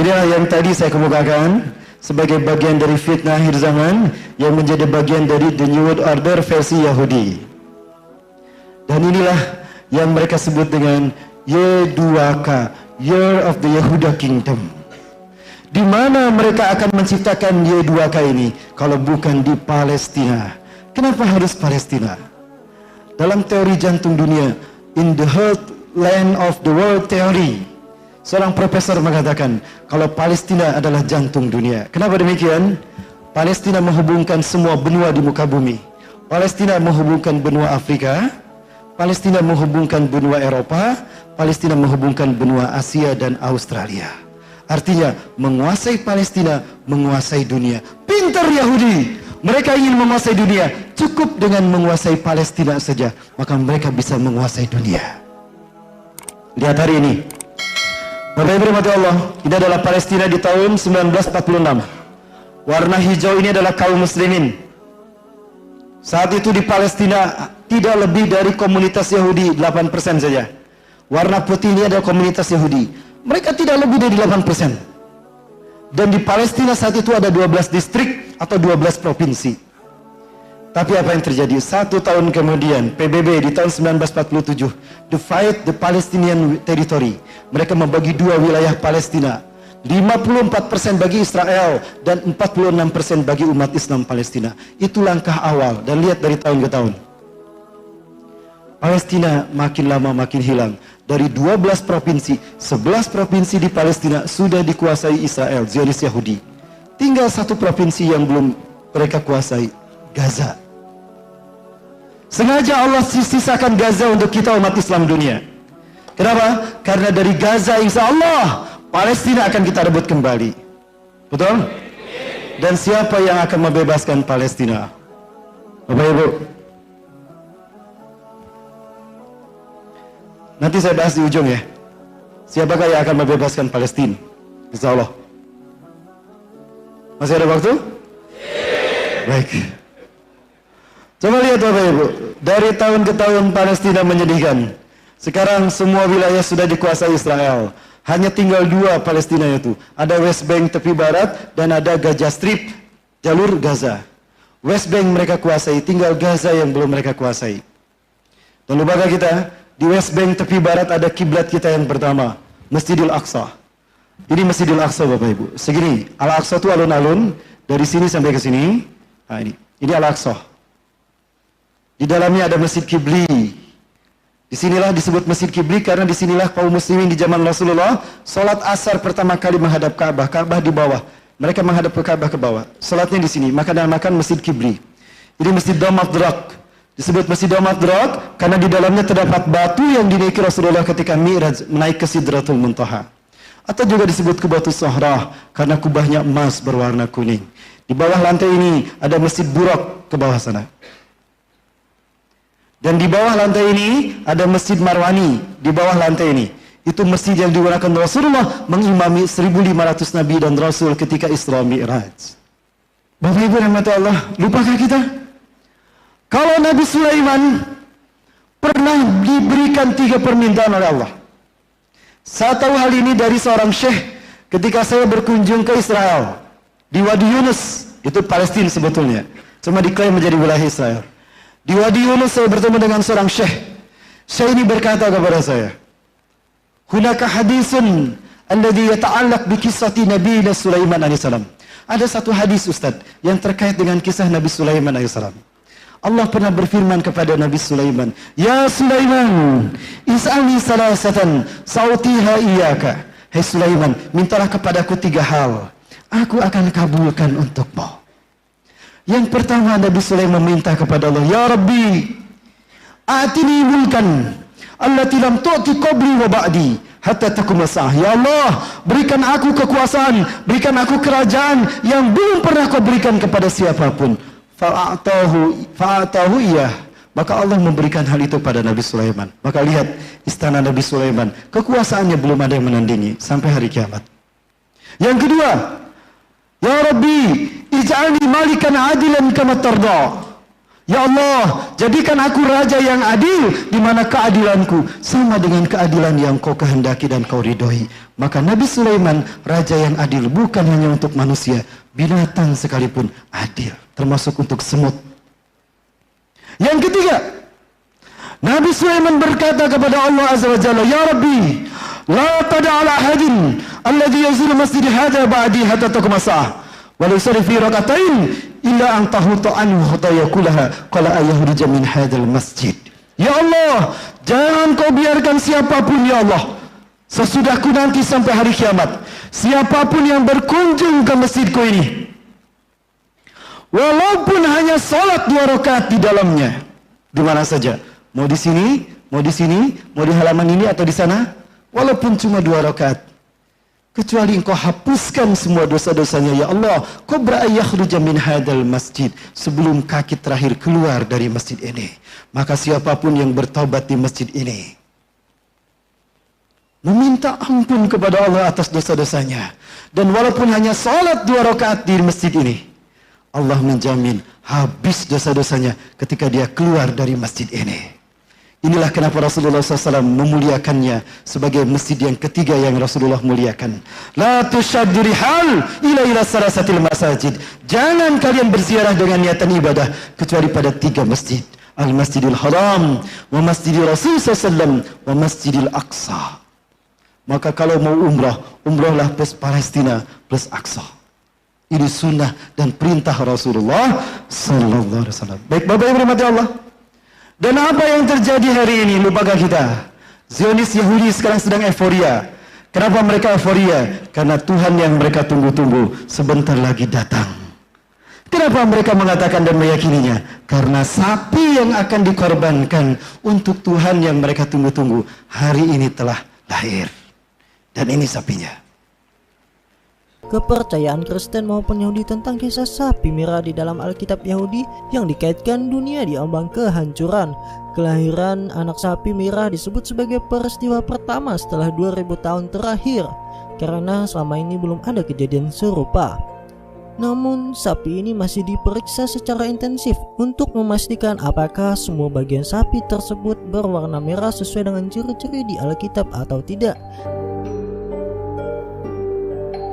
Inilah yang tadi saya kemukakan sebagai bagian dari fitnah akhir zaman yang menjadi bagian dari the New World Order versi Yahudi. Dan inilah yang mereka sebut dengan Y2K, Year of the Yehuda Kingdom. Di mana mereka akan menciptakan Y2K ini kalau bukan di Palestina? Kenapa harus Palestina? Dalam teori jantung dunia, in the heartland of the world theory, seorang profesor mengatakan kalau Palestina adalah jantung dunia. Kenapa demikian? Palestina menghubungkan semua benua di muka bumi. Palestina menghubungkan benua Afrika, Palestina menghubungkan benua Eropa, Palestina menghubungkan benua Asia dan Australia. Artinya menguasai Palestina, menguasai dunia. Pintar Yahudi, mereka ingin menguasai dunia. Cukup dengan menguasai Palestina saja, maka mereka bisa menguasai dunia. Lihat hari ini, Bapak Ibu rahmati Allah, ini adalah Palestina di tahun 1946. Warna hijau ini adalah kaum muslimin. Saat itu di Palestina tidak lebih dari komunitas Yahudi 8% saja. Warna putih ini adalah komunitas Yahudi. Mereka tidak lebih dari 8%. Dan di Palestina saat itu ada 12 distrik atau 12 provinsi. Tapi apa yang terjadi? 1 tahun kemudian, PBB di tahun 1947 divide the Palestinian territory. Mereka membagi 2 wilayah Palestina. 54% bagi Israel dan 46% bagi umat Islam Palestina. Itu langkah awal, dan lihat dari tahun ke tahun. Palestina makin lama makin hilang. Dari 12 provinsi, 11 provinsi di Palestina sudah dikuasai Israel, Zionis Yahudi. Tinggal 1 provinsi yang belum mereka kuasai, Gaza. Sengaja Allah sisakan Gaza untuk kita umat Islam dunia. Kenapa? Karena dari Gaza insya Allah Palestina akan kita rebut kembali. Betul? Dan siapa yang akan membebaskan Palestina? Bapak Ibu, nanti saya bahas di ujung ya. Siapakah yang akan membebaskan Palestina? Insya Allah. Masih ada waktu? Baik. Coba lihat Bapak Ibu, dari tahun ke tahun Palestina menyedihkan. Sekarang semua wilayah sudah dikuasai Israel. Hanya tinggal 2 Palestina itu. Ada West Bank tepi barat dan ada Gaza Strip, jalur Gaza. West Bank mereka kuasai, tinggal Gaza yang belum mereka kuasai. Dan lupakah kita, di West Bank tepi barat ada kiblat kita yang pertama, Masjidil Aqsa. Ini Masjidil Aqsa Bapak Ibu. Segini, Al-Aqsa itu alun-alun dari sini sampai ke sini. Nah ini Al-Aqsa. Di dalamnya ada Masjid Kibli. Disinilah disebut Masjid Kibli karena disinilah kaum muslimin di zaman Rasulullah salat asar pertama kali menghadap Ka'bah. Ka'bah di bawah. Mereka menghadap ke Ka'bah ke bawah. Salatnya di sini. Maka dinamakan Masjid Kibli. Ini Masjid Dome of the Rock. Disebut Masjid Dome of the Rock karena di dalamnya terdapat batu yang dinaiki Rasulullah ketika Mi'raj menaik ke Sidratul Muntaha. Atau juga disebut Kubatu Sohrah karena kubahnya emas berwarna kuning. Di bawah lantai ini ada Masjid Buraq ke bawah sana. Dan di bawah lantai ini ada Masjid Marwani. Di bawah lantai ini, itu masjid yang digunakan Rasulullah mengimami 1.500 Nabi dan Rasul ketika Isra Mi'raj. Bapak Ibu rahmati Allah, lupakah kita? Kalau Nabi Sulaiman pernah diberikan 3 permintaan oleh Allah. Saya tahu hal ini dari seorang syekh ketika saya berkunjung ke Israel. Di Wadi Yunus, itu Palestina sebetulnya. Cuma diklaim menjadi wilayah Israel. Di Wadi Yunus saya bertemu dengan seorang syekh. Syekh ini berkata kepada saya, "Hunaka hadisun alladhi yata'allaq bi qissati Nabi Sulaiman alaihissalam." Ada satu hadis Ustaz yang terkait dengan kisah Nabi Sulaiman alaihissalam. Allah pernah berfirman kepada Nabi Sulaiman, "Ya Sulaiman, is'alni salasatan sautiha iyyaka." Hai Sulaiman, mintalah kepadaku 3 hal. Aku akan kabulkan untukmu. Yang pertama Nabi Sulaiman meminta kepada Allah, "Ya Rabbi, atini mulkan allati lam tu'ti qabli wa ba'di hatta taqum as-sa'ah." Ya Allah, berikan aku kekuasaan, berikan aku kerajaan yang belum pernah kau berikan kepada siapapun. Fa'atahu iyah. Maka Allah memberikan hal itu pada Nabi Sulaiman. Maka lihat istana Nabi Sulaiman, kekuasaannya belum ada yang menandingi sampai hari kiamat. Yang kedua, "Ya Rabbi, ij'alni malikan adilan kama tarda." Ya Allah, jadikan aku raja yang adil, di mana keadilanku sama dengan keadilan yang kau kehendaki dan kau ridhoi. Maka Nabi Sulaiman raja yang adil, bukan hanya untuk manusia, binatang sekalipun adil, termasuk untuk semut. Yang ketiga, Nabi Sulaiman berkata kepada Allah Azza wa Jalla, Ya Rabbi, la tada'ala ahadin alladhi yazul masjid hadha ba'di hatta taqum as-sa'ah wa la yusarri fi rak'atain illa an tahuta anhu hatta yakulaha qala ayahrija min hadzal masjid. Ya Allah, jangan kau biarkan siapapun ya Allah sesudahku nanti sampai hari kiamat, siapapun yang berkunjung ke masjidku ini, walaupun hanya salat 2 rakaat di dalamnya, di mana saja, mau di sini, mau di sini, mau di halaman ini atau di sana, walaupun cuma 2 rakaat, kecuali engkau hapuskan semua dosa-dosanya ya Allah, qabla ayakhruja min hadzal masjid, sebelum kaki terakhir keluar dari masjid ini. Maka siapapun yang bertaubat di masjid ini, meminta ampun kepada Allah atas dosa-dosanya, dan walaupun hanya salat 2 rakaat di masjid ini, Allah menjamin habis dosa-dosanya ketika dia keluar dari masjid ini. Inilah kenapa Rasulullah SAW memuliakannya sebagai masjid yang ketiga yang Rasulullah muliakan. La tushaddu rihal ila salasatil masajid. Jangan kalian berziarah dengan niatan ibadah kecuali pada 3 masjid. Al-Masjidil Haram, wa Masjidil Rasul SAW, wa Masjidil Aqsa. Maka kalau mau umrah, umrahlah plus Palestina plus Aqsa. Ini sunnah dan perintah Rasulullah SAW. Baik Bapak Ibu rahmati Allah. Dan apa yang terjadi hari ini, lupakah kita? Zionis Yahudi sekarang sedang euforia. Kenapa mereka euforia? Karena Tuhan yang mereka tunggu-tunggu sebentar lagi datang. Kenapa mereka mengatakan dan meyakininya? Karena sapi yang akan dikorbankan untuk Tuhan yang mereka tunggu-tunggu hari ini telah lahir. Dan ini sapinya. Kepercayaan Kristen maupun Yahudi tentang kisah sapi merah di dalam Alkitab Yahudi yang dikaitkan dunia diambang kehancuran. Kelahiran anak sapi merah disebut sebagai peristiwa pertama setelah 2000 tahun terakhir, karena selama ini belum ada kejadian serupa. Namun sapi ini masih diperiksa secara intensif untuk memastikan apakah semua bagian sapi tersebut berwarna merah sesuai dengan ciri-ciri di Alkitab atau tidak.